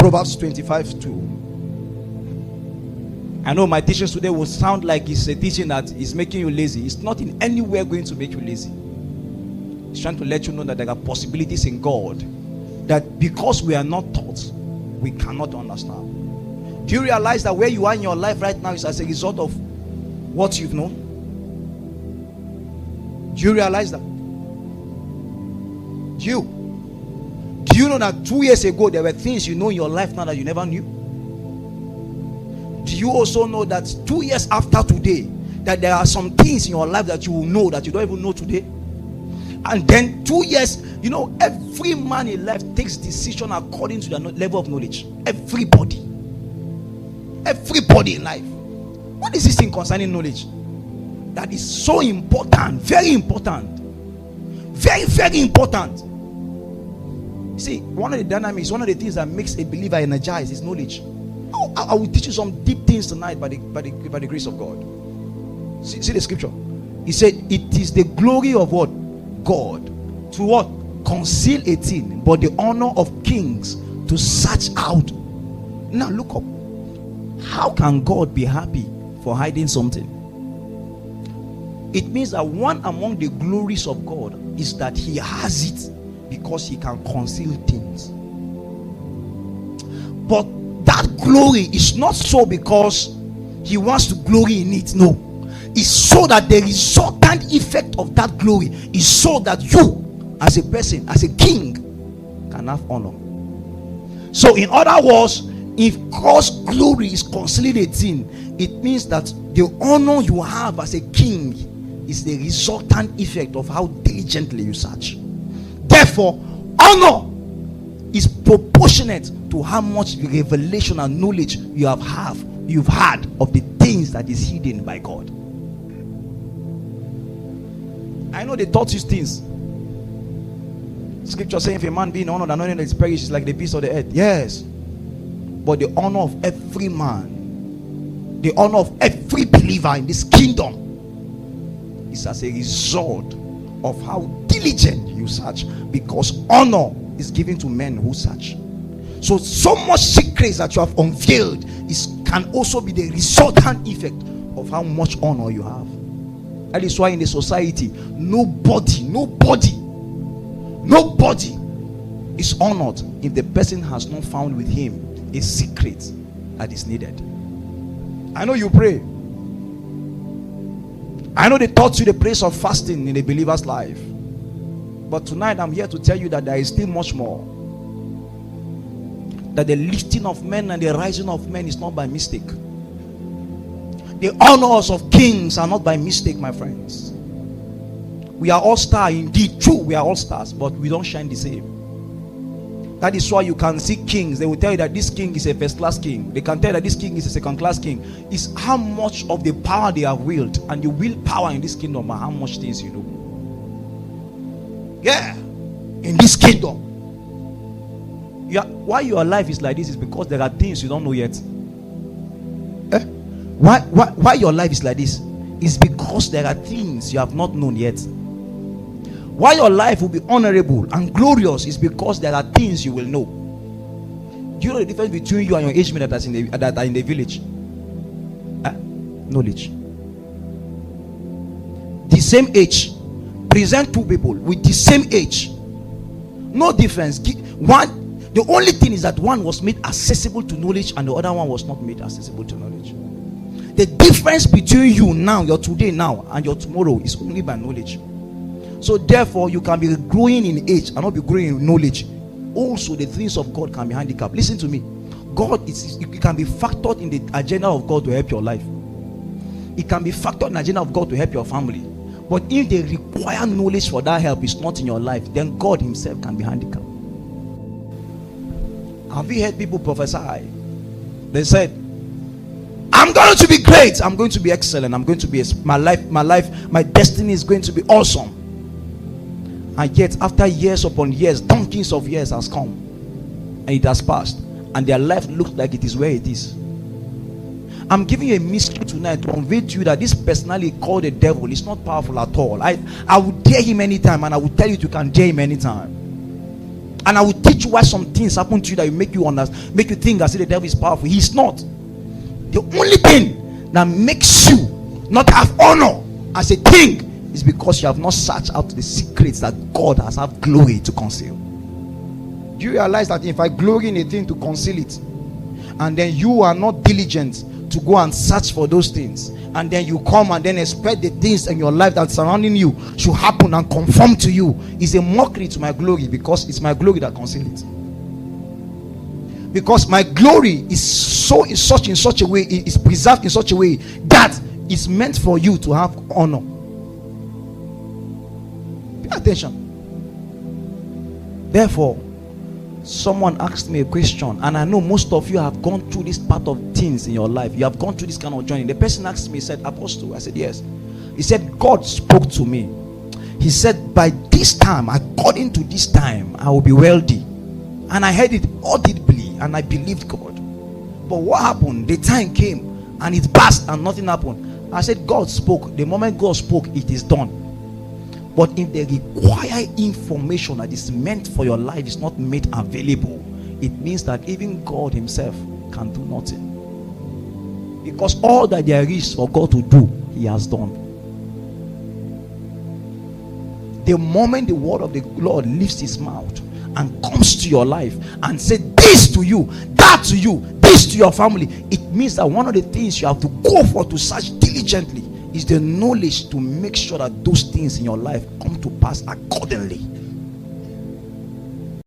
Proverbs 25:2. I know my teachings today will sound like it's a teaching that is making you lazy. It's not in any way going to make you lazy. It's trying to let you know that there are possibilities in God that because we are not taught, we cannot understand. Do you realize that where you are in your life right now is as a result of what you've known? Do you realize that? Do you know that 2 years ago there were things you know in your life now that you never knew? Do you also know that 2 years after today that there are some things in your life that you will know that you don't even know today? And then 2 years, you know, every man in life takes decision according to their level of knowledge. Everybody in life. What is this thing concerning knowledge that is so important? Very important. Very, very important. See, one of the dynamics, one of the things that makes a believer energized is knowledge. I will teach you some deep things tonight by the grace of God. See the scripture. He said, it is the glory of what? God to what? Conceal a thing, but the honor of kings to search out. Now look up. How can God be happy for hiding something? It means that one among the glories of God is that he has it because he can conceal things. But that glory is not so because he wants to glory in it. No, it's so that the resultant effect of that glory is so that you as a person, as a king, can have honor. So in other words, if God's glory is concealed a thing, it means that the honor you have as a king is the resultant effect of how diligently you search. Therefore, honor is proportionate to how much revelation and knowledge you've had of the things that is hidden by God. I know they taught you things. Scripture saying, if a man be in honor, and knowing that his perish is like the beast of the earth. Yes, but the honor of every man, the honor of every believer in this kingdom is as a result of how diligent you search, because honor is given to men who search. So much secrets that you have unveiled can also be the resultant effect of how much honor you have. That is why in the society, nobody is honored if the person has not found with him a secret that is needed. I know you pray. I know they taught you the place of fasting in a believer's life. But tonight I'm here to tell you that there is still much more. That the lifting of men and the rising of men is not by mistake. The honors of kings are not by mistake, my friends. We are all stars, indeed, true, we are all stars, but we don't shine the same. That is why you can see kings. They will tell you that this king is a first class king. They can tell you that this king is a second class king. It's how much of the power they have willed, and the willpower in this kingdom are how much things you know. Yeah, in this kingdom. Yeah, why your life is like this is because there are things you don't know yet. Why your life is like this is because there are things you have not known yet. Why your life will be honorable and glorious is because there are things you will know. Do you know the difference between you and your age mate that are in the village? Knowledge. The same age. Present two people with the same age. No difference. The only thing is that one was made accessible to knowledge and the other one was not made accessible to knowledge. The difference between you now, your today now, and your tomorrow is only by knowledge. So therefore, you can be growing in age and not be growing in knowledge. Also, the things of God can be handicapped. Listen to me. It can be factored in the agenda of God to help your life. It can be factored in the agenda of God to help your family. But if the required knowledge for that help is not in your life, then God himself can be handicapped. Have you heard people prophesy? They said, I'm going to be great. I'm going to be excellent. I'm going to be my destiny is going to be awesome. And yet, after years upon years, donkeys of years has come, and it has passed, and their life looks like it is where it is. I'm giving you a mystery tonight to unveil to you that this personality called the devil is not powerful at all. I will dare him anytime, and I will tell you can dare him anytime. And I will teach you why some things happen to you that will make you understand, make you think as if the devil is powerful. He's not. The only thing that makes you not have honor as a king is because you have not searched out the secrets that God has had glory to conceal. Do you realize that if I glory in a thing to conceal it, and then you are not diligent to go and search for those things, and then you come and then expect the things in your life that surrounding you should happen and conform to you, is a mockery to my glory, because it's my glory that conceals it. Because my glory is such in such a way, it is preserved in such a way that it's meant for you to have honor. Pay attention. Therefore, someone asked me a question, and I know most of you have gone through this part of things in your life. You have gone through this kind of journey. The person asked me, he said, Apostle. I said, yes. He said, God spoke to me. He said, by this time, according to this time, I will be wealthy. And I heard it audibly, and I believed God. But what happened? The time came, and it passed, and nothing happened. I said, God spoke. The moment God spoke, it is done. But if the required information that is meant for your life is not made available, it means that even God himself can do nothing. Because all that there is for God to do, he has done. The moment the word of the Lord lifts his mouth and comes to your life and says this to you, that to you, this to your family, it means that one of the things you have to go for to search diligently is the knowledge to make sure that those things in your life come to pass accordingly.